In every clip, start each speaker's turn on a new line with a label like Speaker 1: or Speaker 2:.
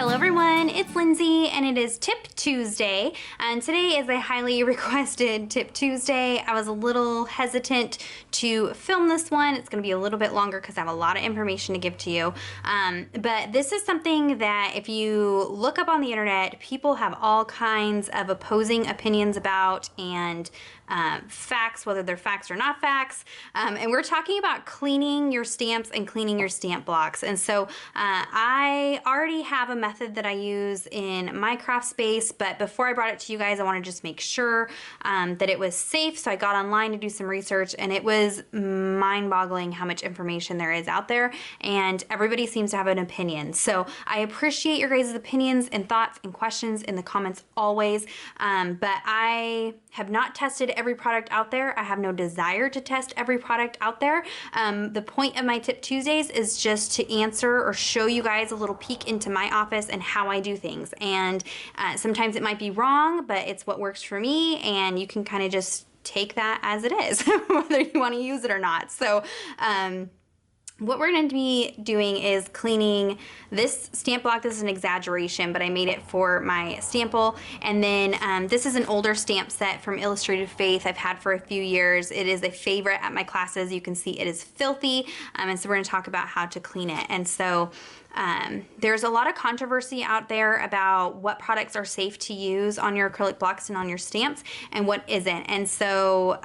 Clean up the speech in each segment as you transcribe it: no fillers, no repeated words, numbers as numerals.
Speaker 1: Hello everyone, it's Lindsay and it is Tip Tuesday, and today is a highly requested Tip Tuesday. I was a little hesitant to film this one. It's going to be a little bit longer because I have a lot of information to give to you, but this is something that if you look up on the internet, people have all kinds of opposing opinions about, and facts, whether they're facts or not facts, and we're talking about cleaning your stamps and cleaning your stamp blocks. And so I already have a method that I use in my craft space, but before I brought it to you guys, I want to just make sure that it was safe. So I got online to do some research, and it was mind-boggling how much information there is out there, and everybody seems to have an opinion. So I appreciate your guys' opinions and thoughts and questions in the comments always, but I have not tested every product out there. I have no desire to test every product out there. The point of my Tip Tuesdays is just to answer or show you guys a little peek into my office and how I do things. And sometimes it might be wrong, but it's what works for me, and you can kind of just take that as it is, whether you want to use it or not. So what we're going to be doing is cleaning this stamp block. This is an exaggeration, but I made it for my sample. And then this is an older stamp set from Illustrated Faith I've had for a few years. It is a favorite at my classes. You can see it is filthy, and so we're going to talk about how to clean it. And so there's a lot of controversy out there about what products are safe to use on your acrylic blocks and on your stamps and what isn't. And so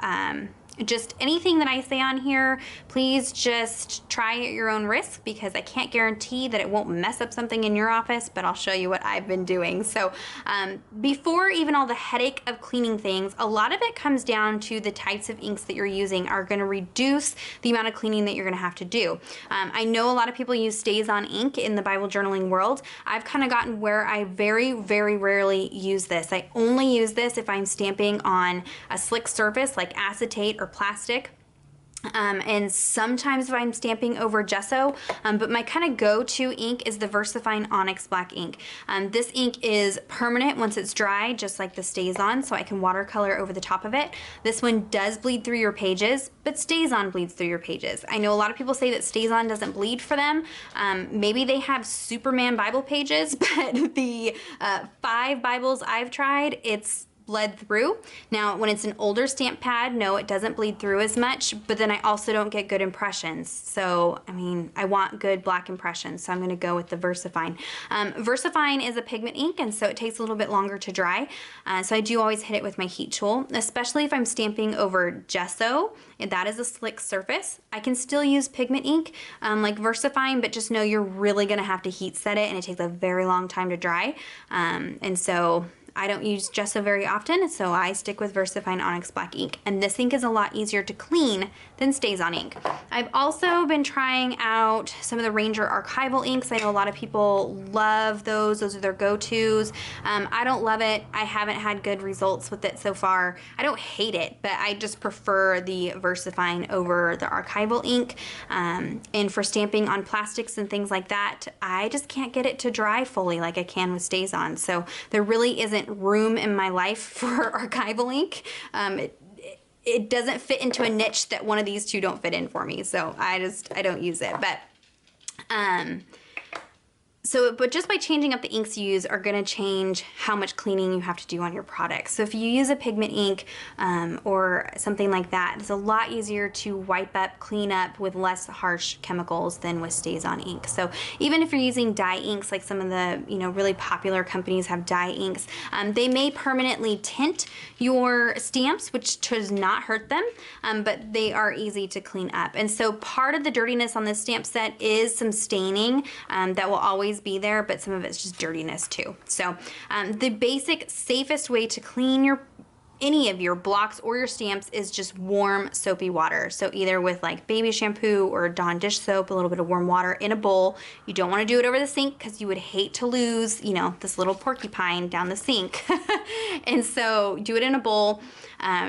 Speaker 1: just anything that I say on here, please just try at your own risk, because I can't guarantee that it won't mess up something in your office, but I'll show you what I've been doing. So before even all the headache of cleaning things, a lot of it comes down to the types of inks that you're using are going to reduce the amount of cleaning that you're going to have to do. I know a lot of people use STAIN ink in the Bible journaling world. I've kind of gotten where I very, very rarely use this. I only use this if I'm stamping on a slick surface like acetate or plastic. And sometimes if I'm stamping over gesso, but my kind of go-to ink is the VersaFine Onyx Black ink. This ink is permanent once it's dry, just like the STAIN, so I can watercolor over the top of it. This one does bleed through your pages, but STAIN bleeds through your pages. I know a lot of people say that STAIN doesn't bleed for them. Maybe they have Superman Bible pages, but the 5 Bibles I've tried, it's bled through. Now, when it's an older stamp pad, no, it doesn't bleed through as much, but then I also don't get good impressions. So, I mean, I want good black impressions, so I'm going to go with the VersaFine. VersaFine is a pigment ink, and so it takes a little bit longer to dry. So I do always hit it with my heat tool, especially if I'm stamping over gesso. That is a slick surface. I can still use pigment ink like VersaFine, but just know you're really going to have to heat set it, and it takes a very long time to dry. And so I don't use gesso very often, so I stick with VersaFine Onyx Black ink. And this ink is a lot easier to clean than STAIN ink. I've also been trying out some of the Ranger archival inks. I know a lot of people love those. Those are their go-tos. I don't love it. I haven't had good results with it so far. I don't hate it, but I just prefer the VersaFine over the archival ink. And for stamping on plastics and things like that, I just can't get it to dry fully like I can with STAIN. So there really isn't room in my life for archival ink. It doesn't fit into a niche that one of these two don't fit in for me, so I don't use it. But but just by changing up the inks you use are going to change how much cleaning you have to do on your products. So if you use a pigment ink or something like that, it's a lot easier to wipe up, clean up with less harsh chemicals than with STAIN ink. So even if you're using dye inks, like some of the really popular companies have dye inks, they may permanently tint your stamps, which does not hurt them, but they are easy to clean up. And so part of the dirtiness on this stamp set is some staining that will always be there, but some of it's just dirtiness too. So the basic safest way to clean any of your blocks or your stamps is just warm soapy water. So either with like baby shampoo or Dawn dish soap, a little bit of warm water in a bowl. You don't want to do it over the sink because you would hate to lose, this little porcupine down the sink. And so do it in a bowl.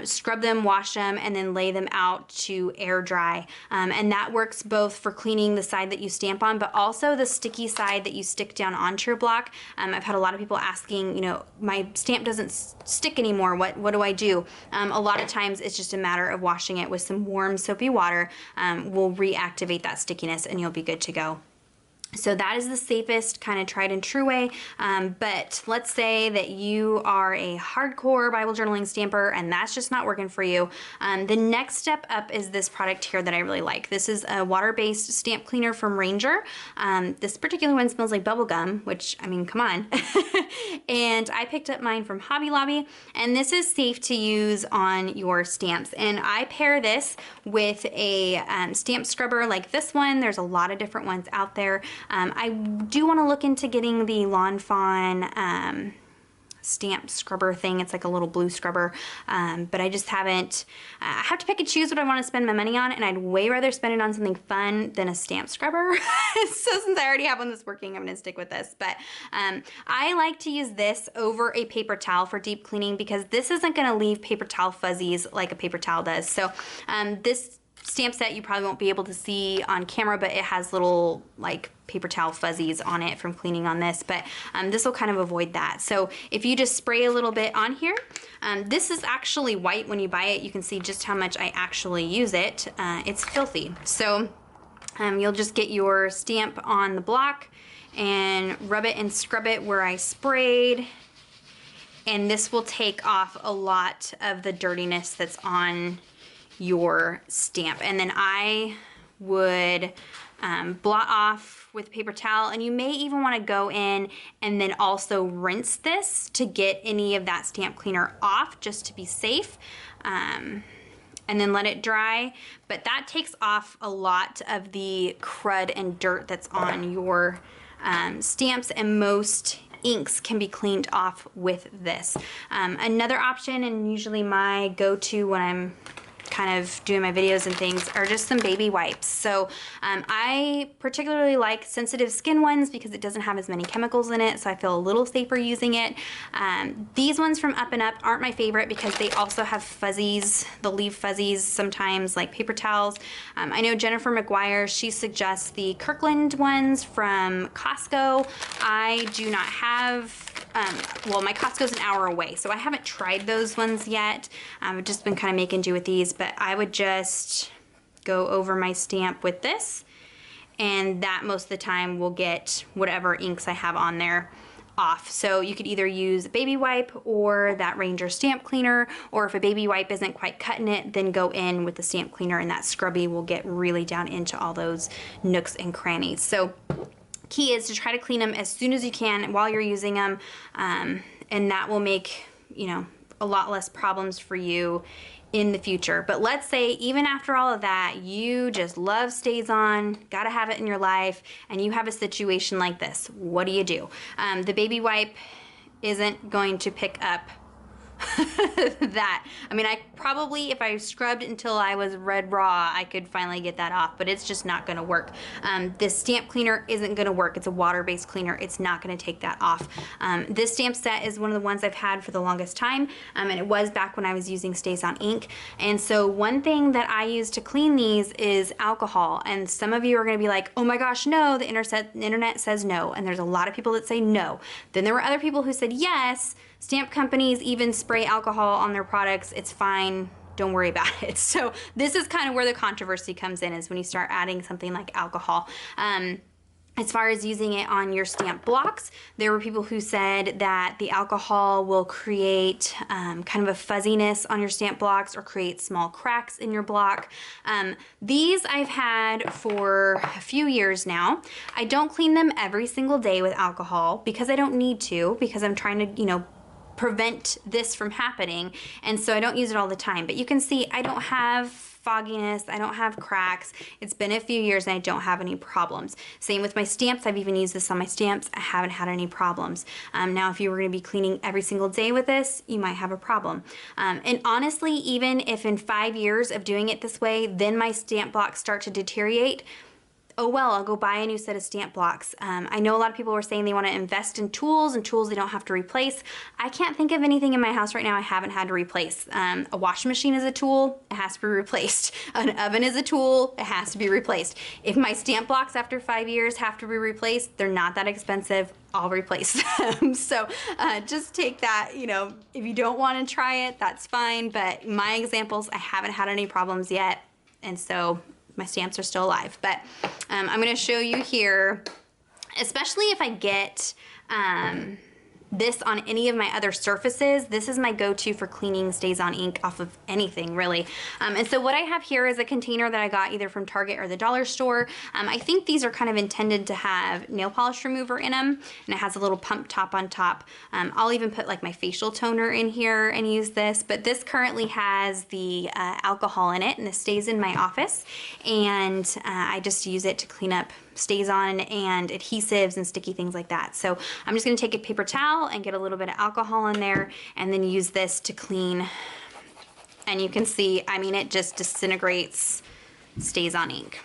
Speaker 1: Scrub them, wash them, and then lay them out to air dry. And that works both for cleaning the side that you stamp on, but also the sticky side that you stick down onto your block. I've had a lot of people asking, my stamp doesn't stick anymore. What do I do? A lot of times it's just a matter of washing it with some warm soapy water. Will reactivate that stickiness and you'll be good to go. So that is the safest kind of tried and true way. But let's say that you are a hardcore Bible journaling stamper and that's just not working for you. The next step up is this product here that I really like. This is a water-based stamp cleaner from Ranger. This particular one smells like bubble gum, which, I mean, come on. And I picked up mine from Hobby Lobby, and this is safe to use on your stamps. And I pair this with a stamp scrubber like this one. There's a lot of different ones out there. I do want to look into getting the Lawn Fawn stamp scrubber thing. It's like a little blue scrubber, but I just haven't. I have to pick and choose what I want to spend my money on, and I'd way rather spend it on something fun than a stamp scrubber. So since I already have one that's working, I'm going to stick with this. But I like to use this over a paper towel for deep cleaning because this isn't going to leave paper towel fuzzies like a paper towel does. So this stamp set you probably won't be able to see on camera, but it has little like paper towel fuzzies on it from cleaning on this, but this will kind of avoid that. So if you just spray a little bit on here, this is actually white when you buy it. You can see just how much I actually use it. It's filthy. So you'll just get your stamp on the block and rub it and scrub it where I sprayed, and this will take off a lot of the dirtiness that's on your stamp. And then I would blot off with paper towel, and you may even want to go in and then also rinse this to get any of that stamp cleaner off, just to be safe, and then let it dry. But that takes off a lot of the crud and dirt that's on your stamps, and most inks can be cleaned off with this. Another option, and usually my go-to when I'm kind of doing my videos and things, are just some baby wipes. So I particularly like sensitive skin ones because it doesn't have as many chemicals in it, so I feel a little safer using it. These ones from Up and Up aren't my favorite because they also have fuzzies. They'll leave fuzzies sometimes like paper towels. I know Jennifer McGuire, she suggests the Kirkland ones from Costco. I do not have, well, my Costco's an hour away, so I haven't tried those ones yet. I've just been kind of making do with these, but I would just go over my stamp with this, and that most of the time will get whatever inks I have on there off. So you could either use a baby wipe or that Ranger stamp cleaner, or if a baby wipe isn't quite cutting it, then go in with the stamp cleaner, and that scrubby will get really down into all those nooks and crannies. So key is to try to clean them as soon as you can while you're using them, and that will make, you know, a lot less problems for you in the future. But let's say even after all of that, you just love STAYS-ON, gotta have it in your life, and you have a situation like this. What do you do? The baby wipe isn't going to pick up that. I mean, I probably, if I scrubbed until I was red raw, I could finally get that off, but it's just not gonna work. This stamp cleaner isn't gonna work. It's a water-based cleaner. It's not gonna take that off. This stamp set is one of the ones I've had for the longest time, and it was back when I was using STAYS-ON ink. And so one thing that I use to clean these is alcohol. And some of you are gonna be like, oh my gosh, no, the internet says no. And there's a lot of people that say no. Then there were other people who said yes. Stamp companies even spray alcohol on their products. It's fine. Don't worry about it. So this is kind of where the controversy comes in, is when you start adding something like alcohol. As far as using it on your stamp blocks, there were people who said that the alcohol will create kind of a fuzziness on your stamp blocks or create small cracks in your block. These I've had for a few years now. I don't clean them every single day with alcohol because I don't need to, because I'm trying to, you know, prevent this from happening, and so I don't use it all the time. But you can see I don't have fogginess, I don't have cracks. It's been a few years and I don't have any problems. Same with my stamps. I've even used this on my stamps. I haven't had any problems. Now if you were going to be cleaning every single day with this, you might have a problem. And honestly, even if in 5 years of doing it this way, then my stamp blocks start to deteriorate, oh well, I'll go buy a new set of stamp blocks. I know a lot of people were saying they want to invest in tools and tools they don't have to replace. I can't think of anything in my house right now I haven't had to replace. A washing machine is a tool, it has to be replaced. An oven is a tool, it has to be replaced. If my stamp blocks after 5 years have to be replaced, they're not that expensive, I'll replace them. So just take that, you know, if you don't want to try it, that's fine, but my examples, I haven't had any problems yet, and so my stamps are still alive. But I'm going to show you here especially if I get this on any of my other surfaces. This is my go-to for cleaning StazOn ink off of anything, really. And so what I have here is a container that I got either from Target or the dollar store. I think these are kind of intended to have nail polish remover in them, and it has a little pump top on top. I'll even put like my facial toner in here and use this, but this currently has the alcohol in it, and this stays in my office, and I just use it to clean up StazOn and adhesives and sticky things like that. So I'm just gonna take a paper towel and get a little bit of alcohol in there and then use this to clean. And you can see, I mean, it just disintegrates StazOn ink.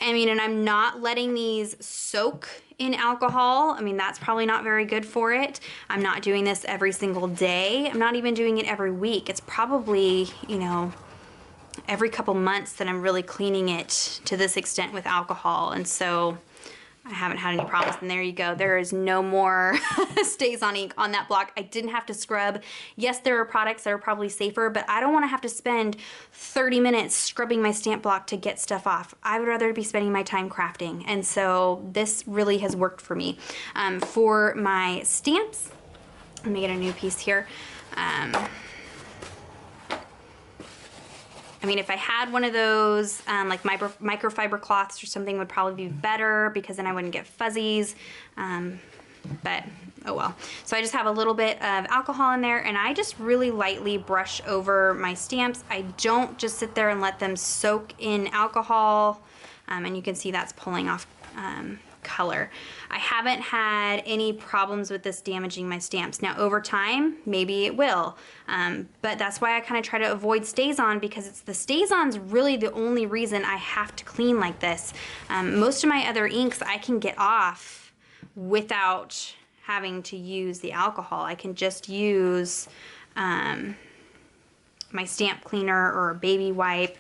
Speaker 1: I mean, and I'm not letting these soak in alcohol. I mean, that's probably not very good for it. I'm not doing this every single day. I'm not even doing it every week. It's probably, you know, every couple months that I'm really cleaning it to this extent with alcohol, and so I haven't had any problems. And there you go, there is no more StazOn ink on that block. I didn't have to scrub. Yes, there are products that are probably safer, but I don't want to have to spend 30 minutes scrubbing my stamp block to get stuff off. I would rather be spending my time crafting, and so this really has worked for me. For my stamps, let me get a new piece here. I mean, if I had one of those, like microfiber cloths or something would probably be better because then I wouldn't get fuzzies, but oh well. So I just have a little bit of alcohol in there, and I just really lightly brush over my stamps. I don't just sit there and let them soak in alcohol, and you can see that's pulling off color. I haven't had any problems with this damaging my stamps. Now over time, maybe it will, but that's why I kind of try to avoid StazOn, because it's the StazOn's really the only reason I have to clean like this. Most of my other inks I can get off without having to use the alcohol. I can just use my stamp cleaner or a baby wipe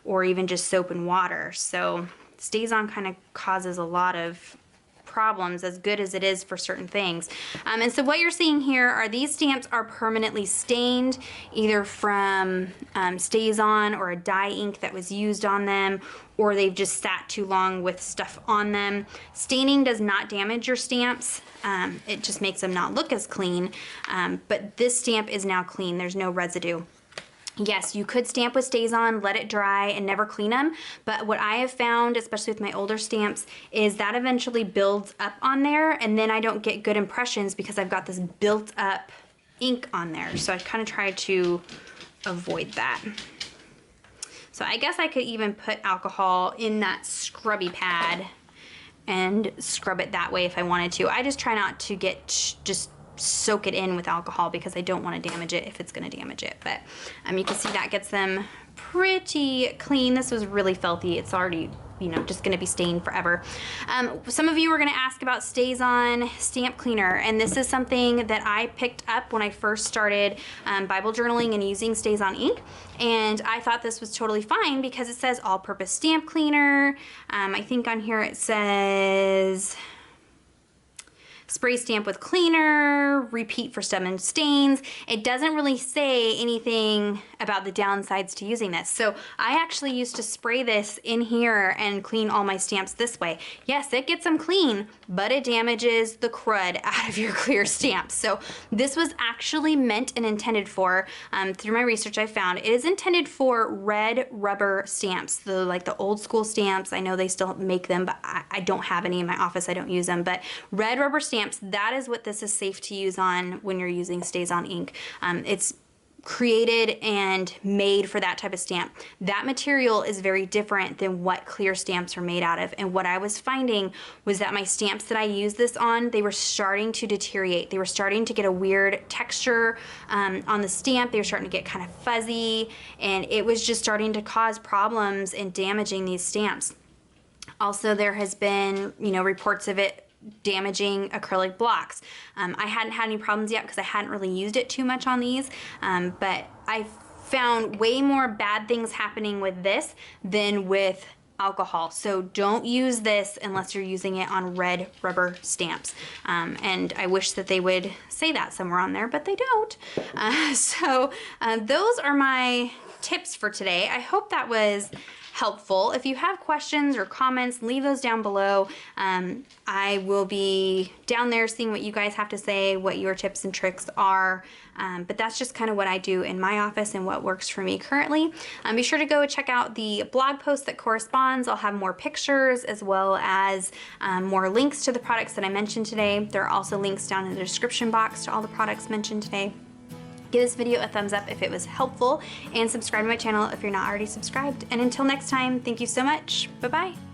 Speaker 1: or even just soap and water. So StazOn kind of causes a lot of problems, as good as it is for certain things. And so what you're seeing here are these stamps are permanently stained, either from StazOn or a dye ink that was used on them, or they've just sat too long with stuff on them. Staining does not damage your stamps. It just makes them not look as clean. But this stamp is now clean. There's no residue. Yes, you could stamp with StazOn, let it dry, and never clean them, but what I have found, especially with my older stamps, is that eventually builds up on there, and then I don't get good impressions because I've got this built up ink on there. So I kind of try to avoid that. So I guess I could even put alcohol in that scrubby pad and scrub it that way if I wanted to. I just try not to get just soak it in with alcohol because I don't want to damage it if it's going to damage it. But you can see that gets them pretty clean. This was really filthy. It's already, you know, just going to be stained forever. Some of you were going to ask about StazOn stamp cleaner, and this is something that I picked up when I first started Bible journaling and using StazOn ink, and I thought this was totally fine because it says all-purpose stamp cleaner. I think on here it says spray stamp with cleaner, repeat for stubborn stains. It doesn't really say anything about the downsides to using this. So I actually used to spray this in here and clean all my stamps this way. Yes, it gets them clean, but it damages the crud out of your clear stamps. So this was actually meant and intended for, through my research I found, it is intended for red rubber stamps, like the old school stamps. I know they still make them, but I don't have any in my office. I don't use them, but red rubber stamps, that is what this is safe to use on when you're using StazOn ink. It's created and made for that type of stamp. That material is very different than what clear stamps are made out of. And what I was finding was that my stamps that I used this on, they were starting to deteriorate. They were starting to get a weird texture on the stamp. They were starting to get kind of fuzzy, and it was just starting to cause problems in damaging these stamps. Also, there has been, you know, reports of it damaging acrylic blocks. I hadn't had any problems yet because I hadn't really used it too much on these, but I found way more bad things happening with this than with alcohol. So don't use this unless you're using it on red rubber stamps. And I wish that they would say that somewhere on there, but they don't. So those are my tips for today. I hope that was helpful. If you have questions or comments, leave those down below. I will be down there seeing what you guys have to say, what your tips and tricks are. But that's just kind of what I do in my office and what works for me currently. Be sure to go check out the blog post that corresponds. I'll have more pictures as well as more links to the products that I mentioned today. There are also links down in the description box to all the products mentioned today. Give this video a thumbs up if it was helpful, and subscribe to my channel if you're not already subscribed. And until next time, thank you so much. Bye-bye.